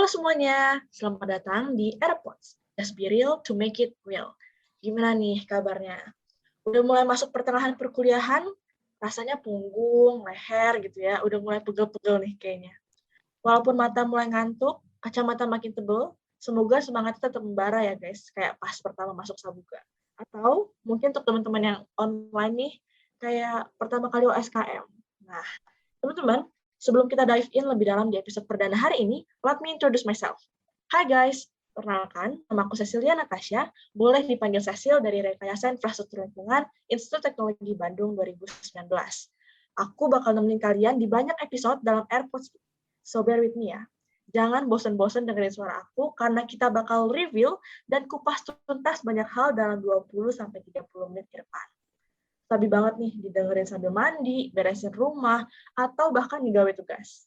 Halo semuanya, selamat datang di AirPods. Just be real to make it real. Gimana nih kabarnya? Udah mulai masuk pertengahan perkuliahan, rasanya punggung, leher gitu ya, udah mulai pegel-pegel nih kayaknya. Walaupun mata mulai ngantuk, kacamata makin tebel, semoga semangatnya tetap membara ya guys, kayak pas pertama masuk Sabuga. Atau mungkin untuk teman-teman yang online nih, kayak pertama kali USKM. Nah, teman-teman, sebelum kita dive in lebih dalam di episode perdana hari ini, let me introduce myself. Hai guys, perkenalkan, nama aku Cecilia Natasha, boleh dipanggil Cecil dari Rekayasa Infrastruktur Lingkungan Institut Teknologi Bandung 2019. Aku bakal nemenin kalian di banyak episode dalam AirPods, so bear with me ya. Jangan bosan-bosan dengerin suara aku, karena kita bakal review dan kupas tuntas banyak hal dalam 20-30 menit ke depan. Sabi banget nih didengerin sambil mandi, beresin rumah, atau bahkan digawe tugas.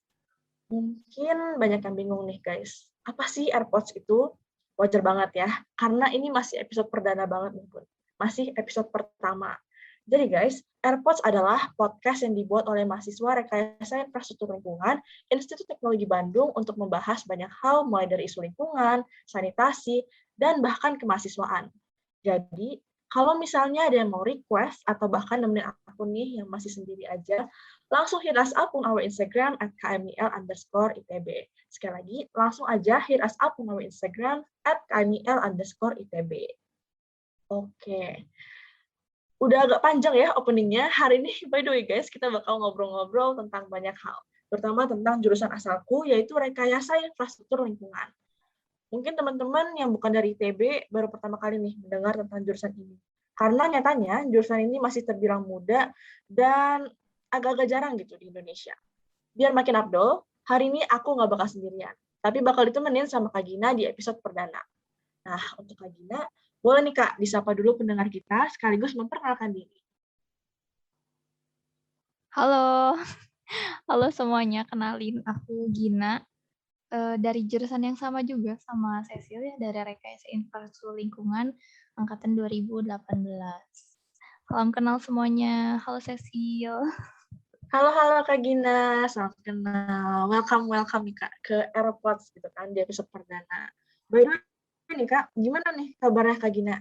Mungkin banyak yang bingung nih guys, apa sih AirPods itu? Wajar banget ya, karena ini masih episode perdana banget nih Bun. Masih episode pertama. Jadi guys, AirPods adalah podcast yang dibuat oleh mahasiswa Rekayasa Infrastruktur Lingkungan Institut Teknologi Bandung untuk membahas banyak hal mulai dari isu lingkungan, sanitasi, dan bahkan kemahasiswaan. Jadi, kalau misalnya ada yang mau request atau bahkan nemenin aku nih yang masih sendiri aja, langsung hit us up on our Instagram at @kmil_itb. Sekali lagi, langsung aja hit us up on our Instagram at @kmil_itb. Oke. Udah agak panjang ya openingnya. Hari ini, by the way guys, kita bakal ngobrol-ngobrol tentang banyak hal. Terutama tentang jurusan asalku, yaitu Rekayasa Infrastruktur Lingkungan. Mungkin teman-teman yang bukan dari ITB baru pertama kali nih mendengar tentang jurusan ini. Karena nyatanya jurusan ini masih terbilang muda dan agak-agak jarang gitu di Indonesia. Biar makin abdol, hari ini aku nggak bakal sendirian, tapi bakal ditemenin sama Kak Gina di episode perdana. Nah, untuk Kak Gina, boleh nih Kak, disapa dulu pendengar kita sekaligus memperkenalkan diri. Halo, halo semuanya, kenalin aku Gina, dari jurusan yang sama juga sama Cecil ya, dari Rekayasa Infrastruktur Lingkungan angkatan 2018. Salam kenal semuanya, halo Cecil. Halo Kak Gina, selamat kenal. Welcome nih Kak ke AirPods gitu kan di episode perdana. By the way nih Kak, gimana nih kabarnya Kak Gina?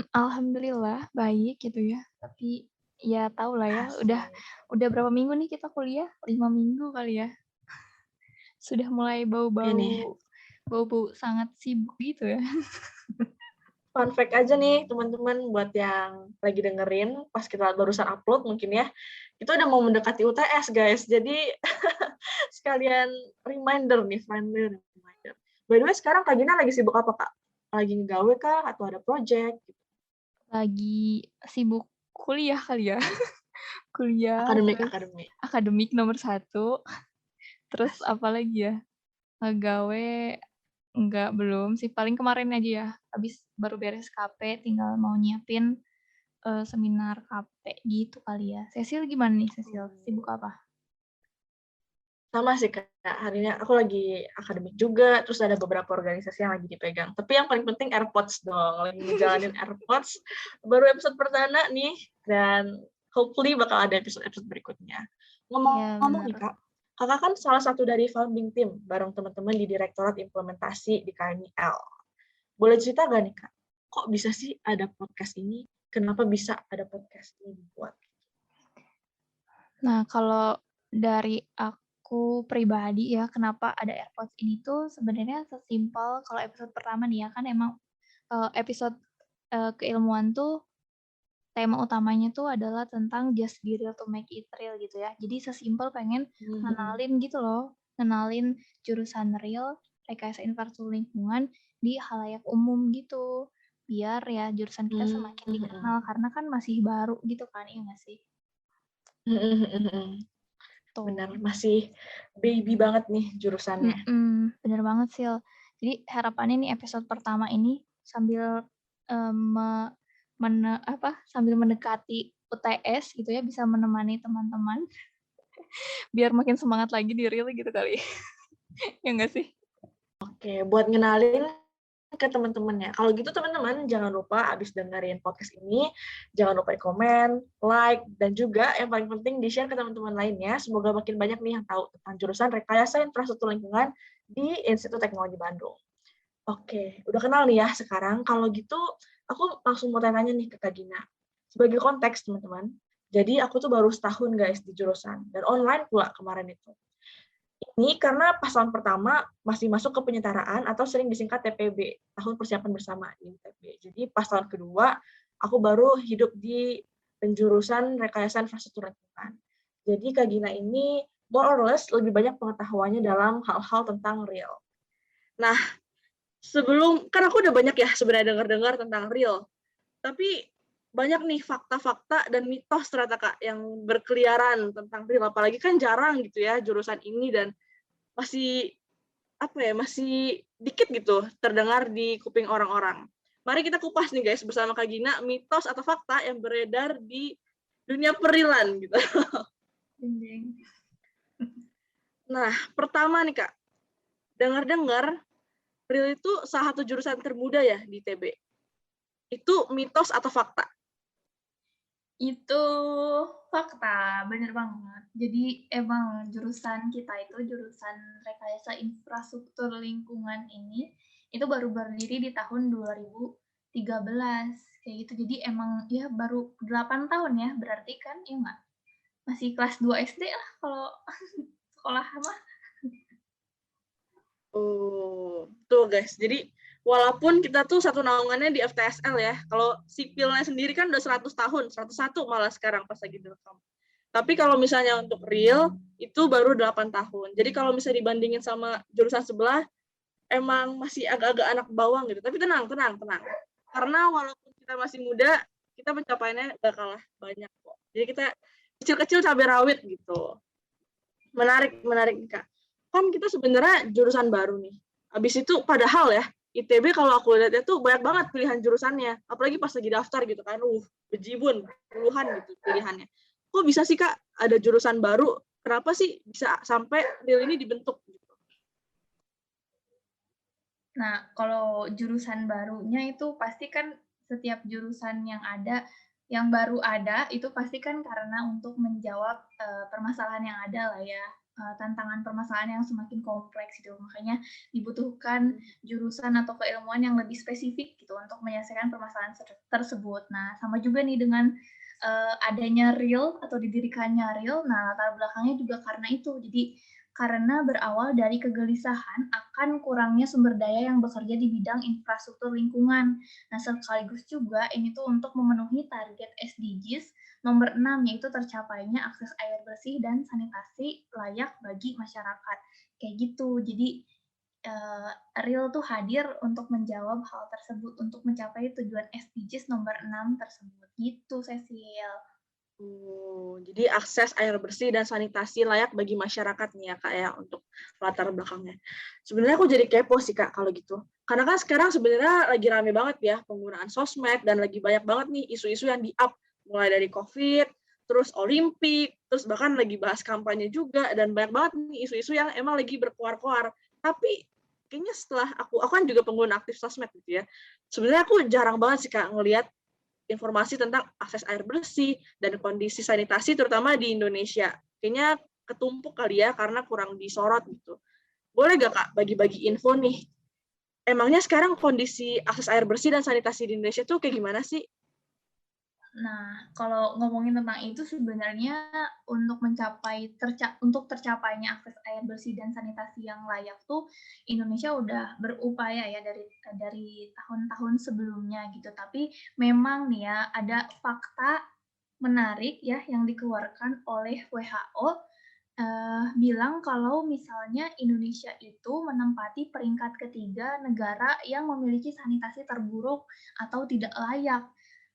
Alhamdulillah baik gitu ya, tapi ya tau lah ya, Asik. udah berapa minggu nih kita kuliah? 5 minggu kali ya. Sudah mulai Ini bau-bau sangat sibuk gitu ya. fun fact aja nih teman-teman buat yang lagi dengerin pas kita barusan upload mungkin ya. Itu udah mau mendekati UTS guys. Jadi sekalian reminder nih, reminder. By the way sekarang Kak Gina lagi sibuk apa Kak? Lagi ngegawe kah atau ada project? Lagi sibuk kuliah kali ya. Kuliah, terus Akademik. akademik nomor satu, terus apa lagi ya, ngegawe enggak, belum sih, paling kemarin aja ya, habis baru beres KP tinggal mau nyiapin, seminar KP gitu kali ya. Cecil gimana nih Cecil, sibuk apa? Sama sih Kak, hari ini aku lagi akademik juga, terus ada beberapa organisasi yang lagi dipegang. Tapi yang paling penting AirPods dong, lagi ngejalanin AirPods, baru episode perdana nih, dan hopefully bakal ada episode-episode berikutnya. Iya Ngomong-ngomong bener. nih Kak, Kakak kan salah satu dari founding team bareng teman-teman di Direktorat Implementasi di KMIL. Boleh cerita nggak nih Kak, kok bisa sih ada podcast ini? Kenapa bisa ada podcast ini dibuat? Nah kalau dari aku pribadi ya, kenapa ada AirPods ini tuh sebenarnya sesimpel kalau episode pertama nih ya, kan emang, episode, keilmuan tuh tema utamanya tuh adalah tentang just be real to make it real gitu ya. Jadi sesimpel pengen Mhm. ngenalin gitu loh, ngenalin jurusan real, rekayasa infrastruktur lingkungan di khalayak umum gitu. Biar ya jurusan kita semakin Mhm. dikenal karena kan masih baru gitu kan, iya nggak sih? Benar, Tuh. masih baby banget nih jurusannya. Bener banget, Sil. Jadi harapannya nih episode pertama ini sambil, eee, me sambil mendekati UTS gitu ya, bisa menemani teman-teman biar makin semangat lagi di real gitu kali. Ya nggak sih? Oke, buat ngenalin ke teman-temannya. Kalau gitu teman-teman jangan lupa abis dengerin podcast ini, jangan lupa komen, like, dan juga yang paling penting di-share ke teman-teman lainnya. Semoga makin banyak nih yang tahu tentang jurusan Rekayasa Infrastruktur Lingkungan di Institut Teknologi Bandung. Oke, udah kenal nih ya sekarang. Kalau gitu, aku langsung mau tanya nih ke Kak Gina. Sebagai konteks, teman-teman. Jadi aku tuh baru setahun guys di jurusan, dan online pula kemarin itu. Ini karena pas tahun pertama masih masuk ke penyetaraan atau sering disingkat TPB, tahun persiapan bersama di ITB. Jadi pas tahun kedua, aku baru hidup di penjurusan rekayasa infrastruktur lingkungan. Jadi Kak Gina ini more or less lebih banyak pengetahuannya dalam hal-hal tentang real. Nah, kan aku udah banyak ya sebenarnya dengar-dengar tentang real, tapi banyak nih fakta-fakta dan mitos ternyata Kak yang berkeliaran tentang real, apalagi kan jarang gitu ya jurusan ini dan masih masih dikit gitu terdengar di kuping orang-orang. Mari kita kupas nih guys bersama Kak Gina mitos atau fakta yang beredar di dunia perilan gitu. Nah, pertama nih Kak, dengar-dengar real itu salah satu jurusan termuda ya di ITB. Itu mitos atau fakta? Itu fakta, bener banget. Jadi emang jurusan kita itu, jurusan rekayasa infrastruktur lingkungan ini, itu baru berdiri di tahun 2013, kayak gitu. Jadi emang ya baru 8 tahun ya, berarti kan, ya nggak? Masih kelas 2 SD lah kalau sekolah mah. Oh, tuh guys. Jadi walaupun kita tuh satu naungannya di FTSL ya, kalau sipilnya sendiri kan udah 100 tahun, 101 malah sekarang pas lagi direkam. Tapi kalau misalnya untuk real, itu baru 8 tahun. Jadi kalau misalnya dibandingin sama jurusan sebelah, emang masih agak-agak anak bawang gitu. Tapi tenang, tenang, tenang. Karena walaupun kita masih muda, kita pencapaiannya gak kalah banyak kok. Jadi kita kecil-kecil cabai rawit gitu. Menarik, menarik Kak. Kan kita sebenarnya jurusan baru nih. Habis itu padahal ya, ITB kalau aku lihat itu banyak banget pilihan jurusannya. Apalagi pas lagi daftar gitu kan, bejibun, puluhan gitu pilihannya. Kok bisa sih Kak ada jurusan baru? Kenapa sih bisa sampai real ini dibentuk? Nah, kalau jurusan barunya itu pasti kan setiap jurusan yang baru ada, itu pasti kan karena untuk menjawab permasalahan yang ada lah ya, tantangan permasalahan yang semakin kompleks gitu. Makanya dibutuhkan jurusan atau keilmuan yang lebih spesifik gitu untuk menyelesaikan permasalahan tersebut. Nah, sama juga nih dengan adanya real atau didirikannya real, nah latar belakangnya juga karena itu. Jadi karena berawal dari kegelisahan akan kurangnya sumber daya yang bekerja di bidang infrastruktur lingkungan. Nah, sekaligus juga ini tuh untuk memenuhi target SDGs nomor 6, yaitu tercapainya akses air bersih dan sanitasi layak bagi masyarakat. Kayak gitu. Jadi, real tuh hadir untuk menjawab hal tersebut, untuk mencapai tujuan SDGs nomor 6 tersebut. Gitu, Cecil. Jadi akses air bersih dan sanitasi layak bagi masyarakat nih ya Kak ya untuk latar belakangnya. Sebenarnya aku jadi kepo sih Kak kalau gitu. Karena kan sekarang sebenarnya lagi rame banget ya penggunaan sosmed dan lagi banyak banget nih isu-isu yang di-up mulai dari COVID, terus Olimpik, terus bahkan lagi bahas kampanye juga dan banyak banget nih isu-isu yang emang lagi berkoar-koar. Tapi kayaknya setelah aku kan juga pengguna aktif sosmed gitu ya. Sebenarnya aku jarang banget sih Kak ngelihat informasi tentang akses air bersih dan kondisi sanitasi terutama di Indonesia. Kayaknya ketumpuk kali ya karena kurang disorot gitu. Boleh gak Kak bagi-bagi info nih? Emangnya sekarang kondisi akses air bersih dan sanitasi di Indonesia tuh kayak gimana sih? Nah, kalau ngomongin tentang itu sebenarnya untuk tercapainya akses air bersih dan sanitasi yang layak tuh Indonesia udah berupaya ya dari tahun-tahun sebelumnya gitu. Tapi memang nih ya ada fakta menarik ya yang dikeluarkan oleh WHO bilang kalau misalnya Indonesia itu menempati peringkat ketiga negara yang memiliki sanitasi terburuk atau tidak layak.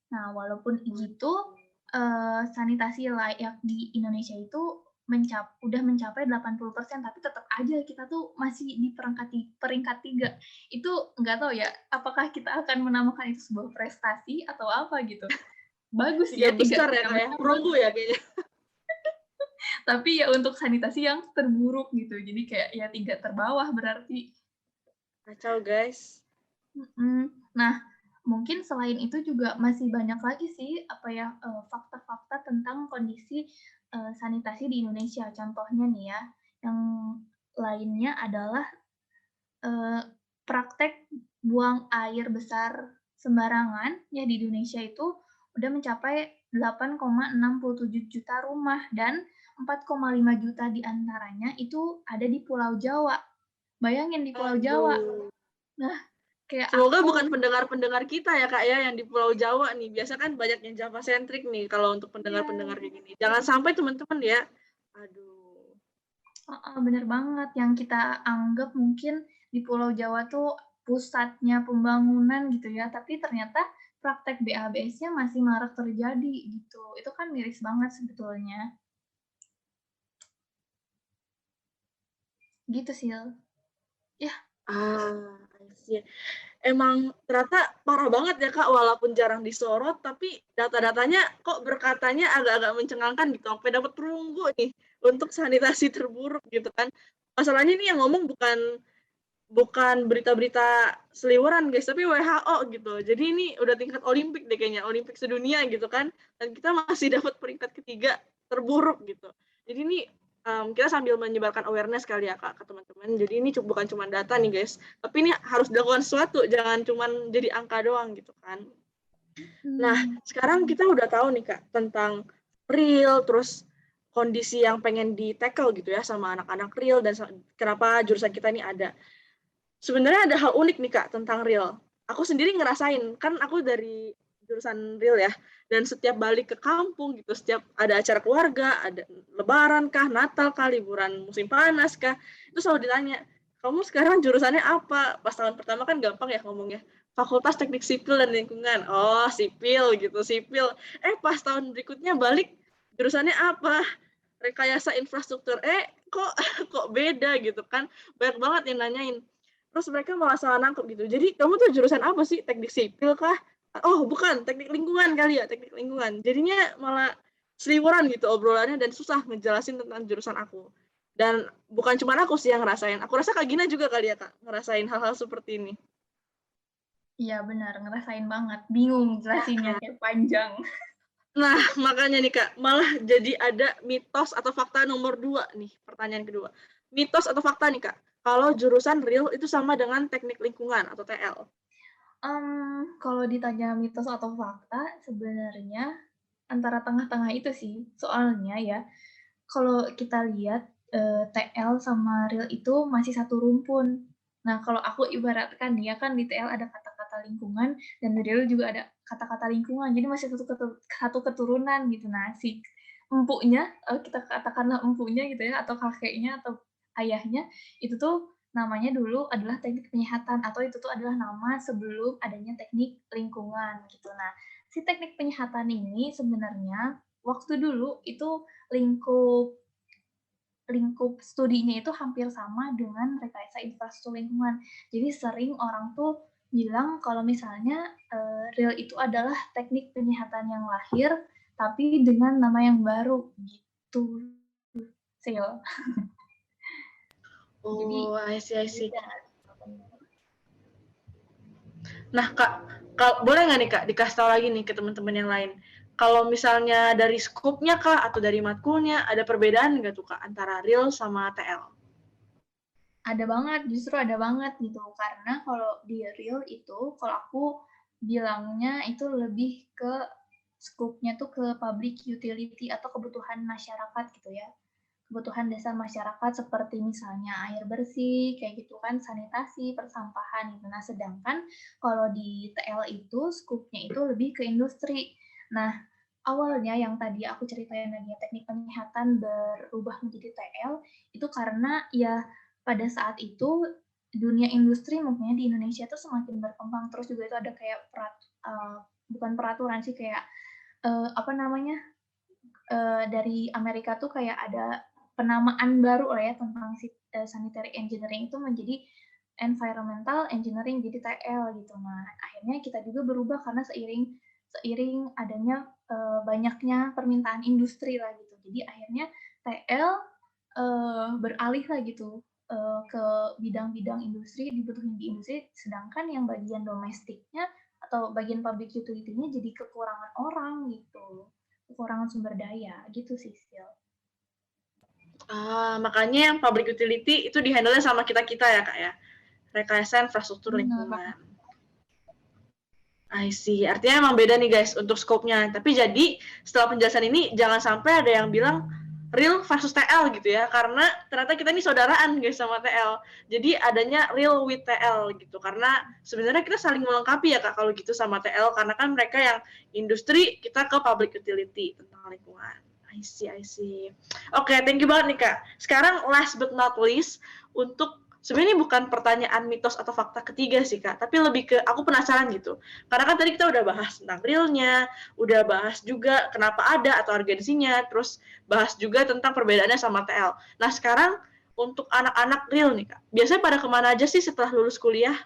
Nah, walaupun gitu, sanitasi layak di Indonesia itu udah mencapai 80%, tapi tetap aja kita tuh masih di peringkat 3. Itu nggak tahu ya, apakah kita akan menamakan itu sebuah prestasi atau apa gitu. Bagus ya 3 besar ya kayak perunggu ya kayaknya. tapi ya untuk sanitasi yang terburuk gitu. Jadi kayak ya 3 terbawah berarti. Kacau guys. Nah, mungkin selain itu juga masih banyak lagi sih fakta-fakta tentang kondisi sanitasi di Indonesia. Contohnya nih ya, yang lainnya adalah praktek buang air besar sembarangan ya di Indonesia itu udah mencapai 8,67 juta rumah dan 4,5 juta di antaranya itu ada di Pulau Jawa. Bayangin di Pulau Jawa. Aduh. Nah, kayak Semoga aku bukan pendengar-pendengar kita ya Kak ya yang di Pulau Jawa nih. Biasa kan banyak yang Java sentrik nih kalau untuk pendengar-pendengar iya, kayak gini. Jangan sampai teman-teman ya. Aduh. bener banget yang kita anggap mungkin di Pulau Jawa tuh pusatnya pembangunan gitu ya, tapi ternyata praktek BABS-nya masih marak terjadi gitu. Itu kan miris banget sebetulnya. Gitu, Sil. Ya, Ah, I see. Emang ternyata parah banget ya Kak, walaupun jarang disorot, tapi data-datanya kok berkatanya agak-agak mencengangkan gitu, sampai dapat perunggu nih untuk sanitasi terburuk gitu kan. Masalahnya ini yang ngomong bukan bukan berita-berita seliweran guys, tapi WHO gitu. Jadi ini udah tingkat Olimpik deh kayaknya, Olimpik sedunia gitu kan. Dan kita masih dapat peringkat ketiga terburuk gitu. Jadi ini kita sambil menyebarkan awareness kali ya Kak ke teman-teman. Jadi ini bukan cuma data nih guys, tapi ini harus dilakukan sesuatu, jangan cuma jadi angka doang gitu kan. Nah, hmm, sekarang kita udah tahu nih Kak tentang real, terus kondisi yang pengen di tackle gitu ya sama anak-anak real dan kenapa jurusan kita ini ada. Sebenarnya ada hal unik nih Kak tentang real. Aku sendiri ngerasain, kan aku dari jurusan real ya, dan setiap balik ke kampung gitu, setiap ada acara keluarga, ada lebaran kah, Natal kah, liburan musim panas kah, itu selalu ditanya, kamu sekarang jurusannya apa? Pas tahun pertama kan gampang ya ngomongnya, Fakultas Teknik Sipil dan Lingkungan. Oh, sipil gitu, sipil. Pas tahun berikutnya balik, jurusannya apa? Rekayasa infrastruktur. Kok kok beda gitu kan? Banyak banget yang nanyain. Terus mereka malah salah nangkep gitu. Jadi kamu tuh jurusan apa sih? Teknik sipil kah? Oh bukan, teknik lingkungan kali ya, teknik lingkungan. Jadinya malah seliweran gitu obrolannya dan susah ngejelasin tentang jurusan aku. Dan bukan cuma aku sih yang ngerasain. Aku rasa Kak Gina juga kali ya Kak, ngerasain hal-hal seperti ini. iya benar, ngerasain banget. Bingung jelasinnya kayak panjang. Nah, makanya nih Kak, malah jadi ada mitos atau fakta nomor 2 nih, pertanyaan kedua. Mitos atau fakta nih Kak, kalau jurusan real itu sama dengan teknik lingkungan atau TL? Kalau ditanya mitos atau fakta, sebenarnya antara tengah-tengah itu sih. Soalnya ya, kalau kita lihat, TL sama real itu masih satu rumpun. Nah, kalau aku ibaratkan ya kan di TL ada kata-kata lingkungan dan di real juga ada kata-kata lingkungan, jadi masih satu keturunan gitu. Nah, si empunya, kita katakanlah empunya gitu ya, atau kakeknya atau ayahnya, itu tuh namanya dulu adalah teknik penyihatan atau itu tuh adalah nama sebelum adanya teknik lingkungan gitu. Nah, si teknik penyihatan ini sebenarnya waktu dulu itu lingkup lingkup studinya itu hampir sama dengan rekayasa infrastruktur lingkungan. Jadi sering orang tuh bilang kalau misalnya real itu adalah teknik penyihatan yang lahir tapi dengan nama yang baru gitu. Sil. Jadi Oh, I see, I see. beda. Nah, Kak, boleh nggak nih Kak dikasih tahu lagi nih ke teman-teman yang lain? Kalau misalnya dari skupnya Kak atau dari matkulnya ada perbedaan nggak tuh Kak antara real sama TL? Ada banget, justru ada banget gitu. Karena kalau di real itu, kalau aku bilangnya itu lebih ke skupnya tuh ke public utility atau kebutuhan masyarakat gitu ya. Kebutuhan dasar masyarakat seperti misalnya air bersih, kayak gitu kan, sanitasi, persampahan gitu. Nah, sedangkan kalau di TL itu skupnya itu lebih ke industri. Nah, awalnya yang tadi aku ceritain lagi teknik penyihatan berubah menjadi TL itu karena ya pada saat itu dunia industri mungkin di Indonesia itu semakin berkembang terus juga itu ada kayak bukan peraturan sih kayak apa namanya dari Amerika tuh kayak ada penamaan baru lah ya tentang sanitary engineering itu menjadi environmental engineering jadi TL gitu. Nah, akhirnya kita juga berubah karena seiring adanya banyaknya permintaan industri lah gitu. Jadi akhirnya TL beralih lah gitu ke bidang-bidang industri dibutuhin di industri, sedangkan yang bagian domestiknya atau bagian public utility-nya jadi kekurangan orang gitu, kekurangan sumber daya gitu sih Sil. Makanya yang public utility itu di-handle sama kita-kita ya Kak ya? rekayasa infrastruktur Bener. lingkungan. I see. Artinya emang beda nih guys untuk scope-nya. Tapi jadi setelah penjelasan ini jangan sampai ada yang bilang real versus TL gitu ya. Karena ternyata kita ini saudaraan guys sama TL. Jadi adanya real with TL gitu. Karena sebenarnya kita saling melengkapi ya Kak kalau gitu sama TL. Karena kan mereka yang industri, kita ke public utility tentang lingkungan. I see. Oke, thank you banget nih Kak. Sekarang last but not least untuk sebenarnya bukan pertanyaan mitos atau fakta ketiga sih Kak, tapi lebih ke aku penasaran gitu. Karena kan tadi kita udah bahas tentang realnya, udah bahas juga kenapa ada atau urgensinya, terus bahas juga tentang perbedaannya sama TL. Nah sekarang untuk anak-anak real nih Kak, biasanya pada kemana aja sih setelah lulus kuliah?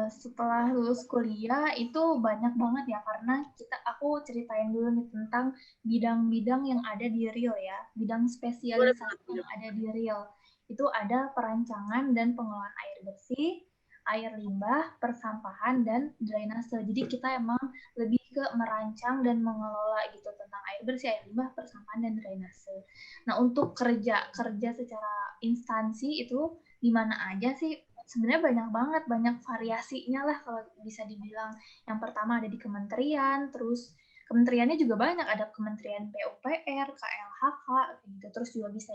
Setelah lulus kuliah itu banyak banget ya, karena aku ceritain dulu nih tentang bidang-bidang yang ada di Real ya, bidang spesialisasi yang ada di Real. Itu ada perancangan dan pengelolaan air bersih, air limbah, persampahan, dan drainase. Jadi kita emang lebih ke merancang dan mengelola gitu tentang air bersih, air limbah, persampahan, dan drainase. Nah, untuk kerja secara instansi itu di mana aja sih? Sebenarnya banyak banget, banyak variasinya lah kalau bisa dibilang. Yang pertama ada di kementerian, terus kementeriannya juga banyak, ada kementerian PUPR, KLHK gitu. Terus juga bisa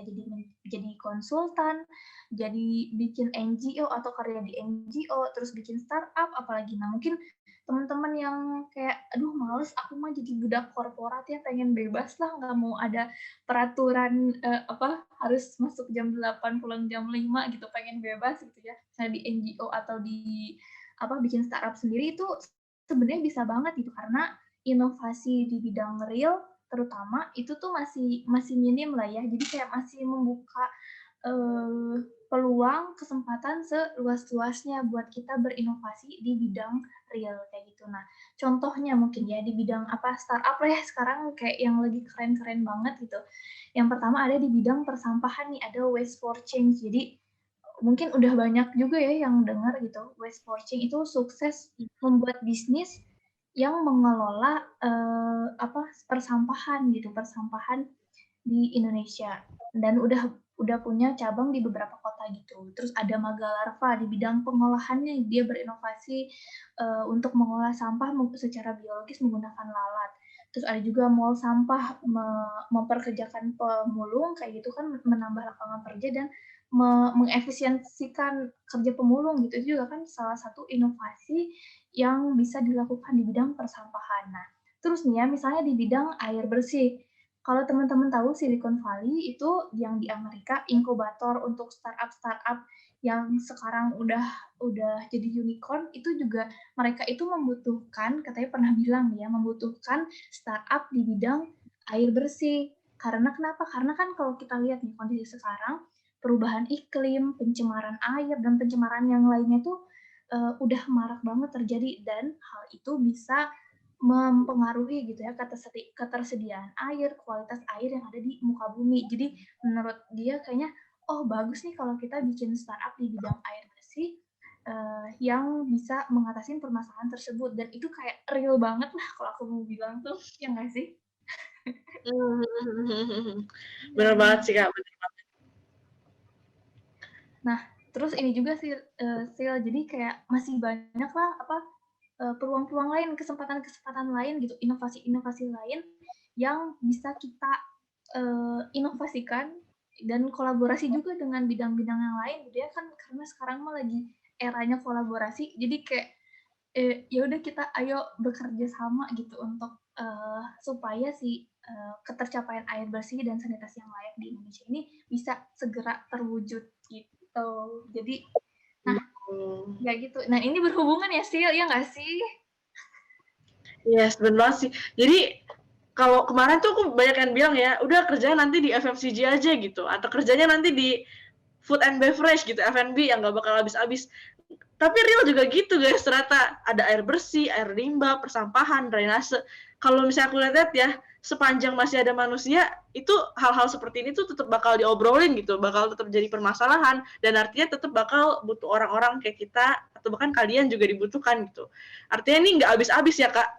jadi konsultan, jadi bikin NGO atau karya di NGO, terus bikin startup apalagi. Nah, mungkin teman-teman yang kayak aduh males aku mah jadi budak korporat ya, pengen bebas lah, nggak mau ada peraturan harus masuk jam 8 pulang jam 5 gitu, pengen bebas gitu ya. Misalnya di NGO atau di bikin startup sendiri itu sebenarnya bisa banget gitu, karena inovasi di bidang real terutama itu tuh masih minim lah ya. Jadi kayak masih membuka peluang, kesempatan seluas-luasnya buat kita berinovasi di bidang real kayak gitu. Nah, contohnya mungkin ya di bidang startup lah ya sekarang kayak yang lagi keren-keren banget gitu. Yang pertama ada di bidang persampahan nih, ada Waste for Change. Jadi mungkin udah banyak juga ya yang dengar gitu. Waste for Change itu sukses membuat bisnis yang mengelola persampahan gitu, persampahan di Indonesia, dan udah punya cabang di beberapa kota gitu. Terus ada Magalarva di bidang pengolahannya, dia berinovasi untuk mengolah sampah secara biologis menggunakan lalat. Terus ada juga Mall Sampah memperkerjakan pemulung kayak gitu kan, menambah lapangan kerja dan mengefisiensikan kerja pemulung gitu. Itu juga kan salah satu inovasi yang bisa dilakukan di bidang persampahan. Nah, terus nih ya, misalnya di bidang air bersih. Kalau teman-teman tahu Silicon Valley itu yang di Amerika inkubator untuk startup yang sekarang udah jadi unicorn, itu juga mereka itu membutuhkan, katanya pernah bilang ya, membutuhkan startup di bidang air bersih. Karena kenapa? Karena kan kalau kita lihat nih kondisi sekarang, perubahan iklim, pencemaran air, dan pencemaran yang lainnya itu udah marak banget terjadi, dan hal itu bisa mempengaruhi gitu ya ketersediaan air, kualitas air yang ada di muka bumi. Jadi menurut dia kayaknya bagus nih kalau kita bikin startup di bidang air bersih yang bisa mengatasi permasalahan tersebut, dan itu kayak real banget lah kalau aku mau bilang tuh, ya nggak sih? Bener banget sih Kak, bener banget. Nah, terus ini juga sih Sil, jadi kayak masih banyak lah peluang-peluang lain, kesempatan-kesempatan lain gitu, inovasi-inovasi lain yang bisa kita inovasikan dan kolaborasi juga dengan bidang-bidang yang lain gitu ya kan, karena sekarang mah lagi eranya kolaborasi, jadi kayak ya udah kita ayo bekerja sama gitu untuk supaya si ketercapaian air bersih dan sanitasi yang layak di Indonesia ini bisa segera terwujud gitu. Jadi ya gitu. Nah ini berhubungan ya Sil, ya nggak sih? Yes, bener banget sih. Jadi kalau kemarin tuh aku banyak yang bilang ya, udah kerjanya nanti di FMCG aja gitu, atau kerjanya nanti di food and beverage gitu, F&B yang nggak bakal habis-habis. Tapi real juga gitu guys, ternyata ada air bersih, air limbah, persampahan, drainase. Kalau misalnya aku lihat ya, sepanjang masih ada manusia, itu hal-hal seperti ini tuh tetap bakal diobrolin gitu, bakal tetap jadi permasalahan, dan artinya tetap bakal butuh orang-orang kayak kita, atau bahkan kalian juga dibutuhkan gitu. Artinya ini nggak habis-habis ya Kak,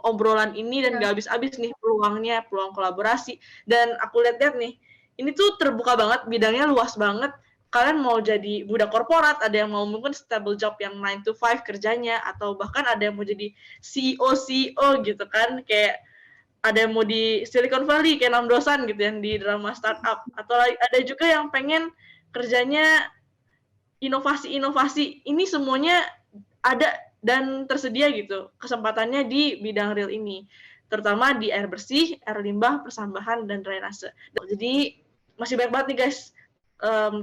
obrolan ini, dan nggak habis-habis nih peluangnya, peluang kolaborasi. Dan aku lihat-lihat nih, ini tuh terbuka banget, bidangnya luas banget, kalian mau jadi budak korporat, ada yang mau mungkin stable job yang 9 to 5 kerjanya, atau bahkan ada yang mau jadi CEO gitu kan, kayak ada yang mau di Silicon Valley kayak Namdosan gitu yang di drama startup, atau ada juga yang pengen kerjanya inovasi-inovasi. Ini semuanya ada dan tersedia gitu kesempatannya di bidang real ini, terutama di air bersih, air limbah, persambahan, dan drainase. Jadi masih banyak banget nih guys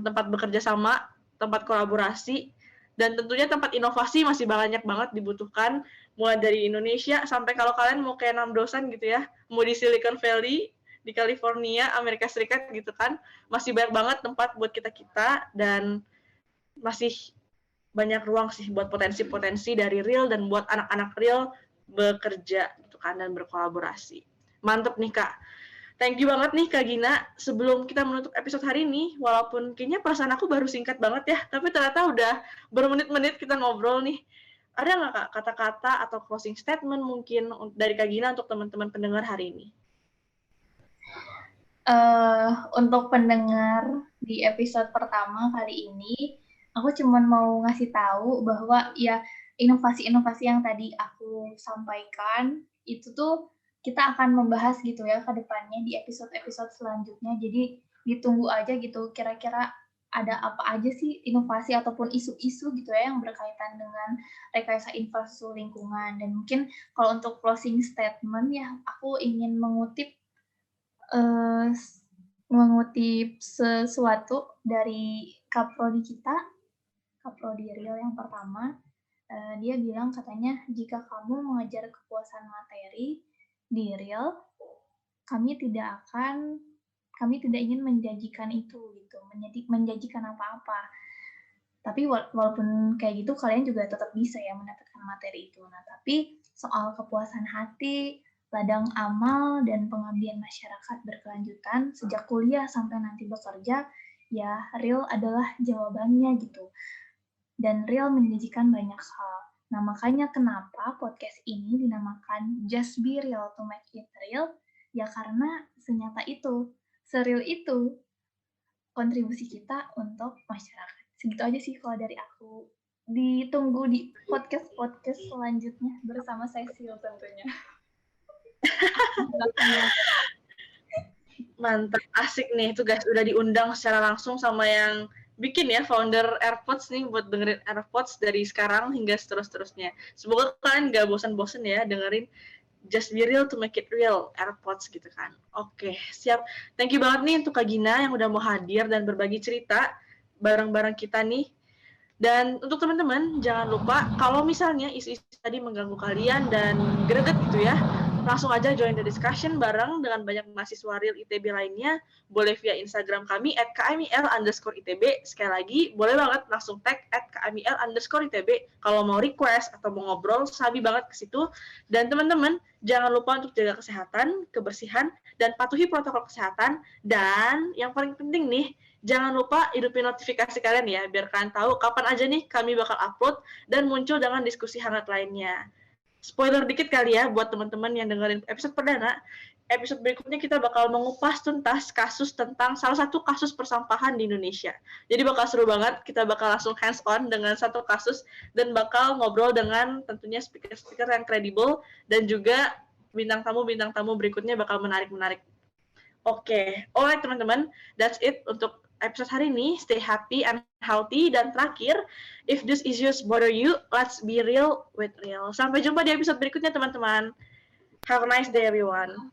tempat bekerja sama, tempat kolaborasi, dan tentunya tempat inovasi masih banyak banget dibutuhkan, mulai dari Indonesia sampai kalau kalian mau kayak Namdosan gitu ya, mau di Silicon Valley, di California, Amerika Serikat gitu kan, masih banyak banget tempat buat kita-kita, dan masih banyak ruang sih buat potensi-potensi dari real dan buat anak-anak real bekerja gitu kan dan berkolaborasi. Mantep nih Kak. Thank you banget nih Kak Gina. Sebelum kita menutup episode hari ini, walaupun kayaknya perasaan aku baru singkat banget ya, tapi ternyata udah bermenit-menit kita ngobrol nih. Ada nggak Kak kata-kata atau closing statement mungkin dari Kak Gina untuk teman-teman pendengar hari ini? Untuk pendengar di episode pertama kali ini, aku cuma mau ngasih tahu bahwa ya inovasi-inovasi yang tadi aku sampaikan itu tuh kita akan membahas gitu ya ke depannya di episode-episode selanjutnya. Jadi ditunggu aja gitu kira-kira ada apa aja sih inovasi ataupun isu-isu gitu ya yang berkaitan dengan rekayasa infrastruktur lingkungan. Dan mungkin kalau untuk closing statement ya aku ingin mengutip sesuatu dari Kaprodi kita, Kaprodi Real yang pertama. Dia bilang katanya, jika kamu mengejar kepuasan materi di Real, kami tidak ingin menjanjikan itu gitu, menjanjikan apa-apa. Tapi walaupun kayak gitu, kalian juga tetap bisa ya mendapatkan materi itu. Nah, tapi soal kepuasan hati, ladang amal, dan pengabdian masyarakat berkelanjutan sejak kuliah sampai nanti bekerja, ya real adalah jawabannya gitu. Dan real menjanjikan banyak hal. Nah, makanya kenapa podcast ini dinamakan Just Be Real to Make It Real, ya karena senyata itu, sereal itu kontribusi kita untuk masyarakat. Segitu aja sih kalau dari aku. Ditunggu di podcast-podcast selanjutnya bersama Cecil tentunya. Mantap, asik nih itu guys, udah diundang secara langsung sama yang bikin ya founder AirPods nih buat dengerin AirPods dari sekarang hingga seterusnya. Semoga kalian gak bosan-bosan ya dengerin Just Be Real to Make It Real AirPods gitu kan. Oke, siap. Thank you banget nih untuk Kak Gina yang udah mau hadir dan berbagi cerita bareng-bareng kita nih. Dan untuk teman-teman, jangan lupa kalau misalnya isu-isu tadi mengganggu kalian dan greget gitu ya, langsung aja join the discussion bareng dengan banyak mahasiswa real ITB lainnya. Boleh via Instagram kami @kmil_ITB. Sekali lagi, boleh banget langsung tag @kmil_ITB kalau mau request atau mau ngobrol, sabi banget ke situ. Dan teman-teman, jangan lupa untuk jaga kesehatan, kebersihan, dan patuhi protokol kesehatan. Dan yang paling penting nih, jangan lupa hidupin notifikasi kalian ya, biar kalian tahu kapan aja nih kami bakal upload dan muncul dengan diskusi hangat lainnya. Spoiler dikit kali ya buat teman-teman yang dengerin episode perdana, episode berikutnya kita bakal mengupas tuntas kasus tentang salah satu kasus persampahan di Indonesia. Jadi bakal seru banget, kita bakal langsung hands on dengan satu kasus dan bakal ngobrol dengan tentunya speaker-speaker yang kredibel dan juga bintang tamu berikutnya bakal menarik-menarik. Oke, alright teman-teman, that's it untuk episode hari ini. Stay happy and healthy. Dan terakhir, if these issues bother you, let's be real with real. Sampai jumpa di episode berikutnya teman-teman. Have a nice day everyone.